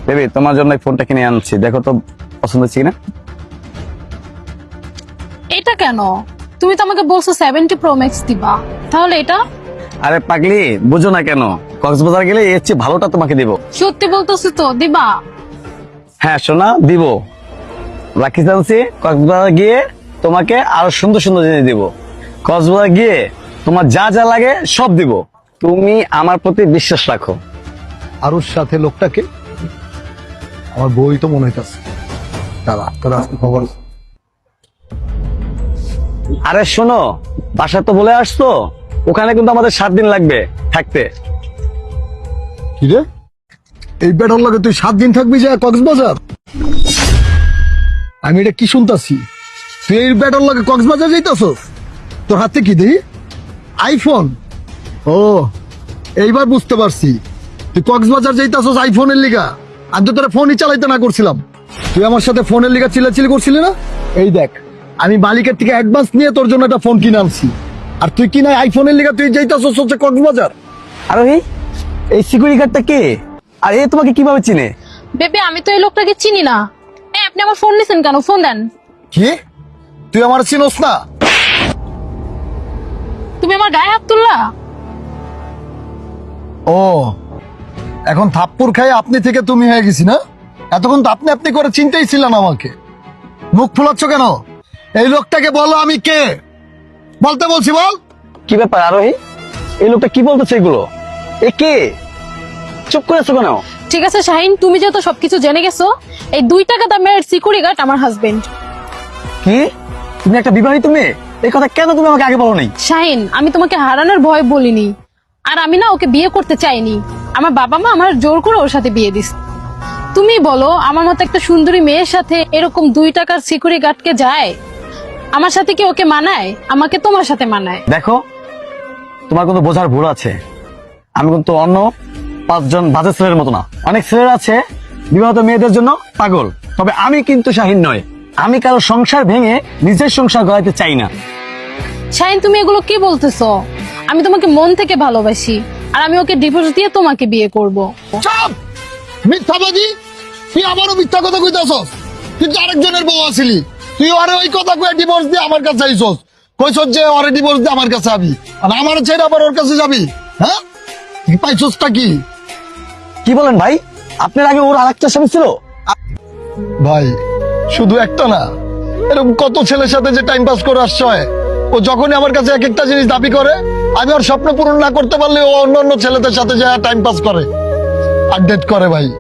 Baby তোমার জন্য এই ফোনটা কিনে আনছি, দেখো তো পছন্দ হচ্ছে কিনা। এটা কেন? তুমি তো আমাকে বলছো 70 Pro Max দিবা, তাহলে এটা? আরে পাগলি, বুঝো না কেন, কক্সবাজার গেলে এর চেয়ে ভালোটা তোমাকে দিব। সত্যি বলতেছি তো, দিবা? হ্যাঁ সোনা, দিব। রাখি জানছি কক্সবাজার গিয়ে তোমাকে আরো সুন্দর সুন্দর জিনিস দিব। কক্সবাজার গিয়ে তোমার যা যা লাগে সব দিব, তুমি আমার প্রতি বিশ্বাস রাখো। আর ওর সাথে লোকটাকে আমার বই তো মনে হইতাছে। দাদা তোর আজকে খবর আছে? আরে শোনো, বাসা তো বলে আসতো, ওখানে কিন্তু আমাদের 7 দিন লাগবে থাকতে। কি রে, এই বেটার লাগে তুই 7 দিন থাকবি যা কক্সবাজার? আমি এটা কি শুনতাছি, তুই এই বেটার লাগে কক্সবাজার যাইতাছস? তোর হাতে কি দেখি? আইফোন? ও এইবার বুঝতে পারছি, তুই কক্সবাজার যাইতাছস আইফোনের লিগা। আমি তো তোরা ফোনই চালাইতে না করছিলাম, তুই আমার সাথে ফোনের লিগা চিল্লাচিল্লি করছিলি না? এই দেখ, আমি মালিকের থেকে অ্যাডভান্স নিয়ে তোর জন্য একটা ফোন কিনে আনছি, আর তুই কিনা আইফোনের লিগা তুই যাইতাছস হচ্ছে কক্সবাজার। আরে এই সিকিউরিটি গার্ডটা কে, আর এ তোমাকে কিভাবে চিনে? বেবি আমি তো এই লোকটাকে চিনি না। আপনি আমার ফোন নিছেন কেন? ফোন দেন। কি, তুই আমার চিনোস না? তুমি আমার গায়ে হাত তুললা? ও এখন থাপ্পড় খাই আপনি থেকে তুমি হয়ে গেছি না? এতক্ষণ তো আপনি আপনি করে চিনতেই ছিলেন আমাকে, মুখ ফুলাচ্ছ কেন? এই লোকটাকে বলো আমি কে, বলতে বলছি বল। কি ব্যাপার আরোহী, এই লোকটা কি বলতেছে এগুলো? এ কে? চুপ করে আছো কেন? ঠিক আছে শাহিন, তুমি যেহেতু সবকিছু জেনে গেছো, এই 2 টাকা দামের সিকিউরিটি গার্ড আমার হাজবেন্ড। কি, তুমি একটা বিবাহিত মেয়ে, এই কথা কেন তুমি আমাকে আগে বলো নাই? শাহিন, আমি তোমাকে হারানোর ভয় বলিনি, আর আমি না ওকে বিয়ে করতে চাইনি। আমার বাবা মা আমার জোর করে ওর সাথে বিয়ে দিস। তুমি বলো, আমার মতো একটা সুন্দরী মেয়ের সাথে এরকম 2 টাকার সিকিউরিটি গার্ডকে যায়? আমার সাথে কি ওকে মানায়? আমাকে তোমার সাথে মানায়। দেখো, তোমার কিন্তু বোঝার ভুল আছে। আমি কিন্তু অন্য 5 জন বাজে ছেলের মতো না। অনেক ছেলেরা আছে বিবাহিত মেয়েদের জন্য পাগল, তবে আমি কিন্তু শাহিন নয়। আমি কারো সংসার ভেঙে নিজের সংসার গড়াইতে চাই না। শাহিন, তুমি এগুলো কি বলতেছো? আমি তোমাকে মন থেকে ভালোবাসি, আর আমি ওকে ডিভোর্স দিয়ে তোমাকে বিয়ে করব। চুপ, মিথ্যাবাদী, তুই আবারও মিথ্যা কথা কইতাছস। তুই তো আরেকজনের বউ আছিলি, তুই আরে ওই কথা কয়ে ডিভোর্স দিয়ে আমার কাছে আইছস। কইছস যে আরে ডিভোর্স দিয়ে আমার কাছে আবি, আর আমার ছেড়ে আবার ওর কাছে যাবি? হ্যাঁ, তুই পাইছসটা কি? কি বলেন ভাই, আপনার আগে ওর আরেকটা স্বামী ছিল? ভাই শুধু একটা না, এরকম কত ছেলের সাথে যে টাইম পাস করে আসছে হয়। ও যখনই আমার কাছে এক একটা জিনিস দাবি করে, আমি ওর স্বপ্ন পূরণ না করতে পারলে ও অন্য অন্য ছেলেদের সাথে যায় টাইম পাস করে আর ডেট করে ভাই।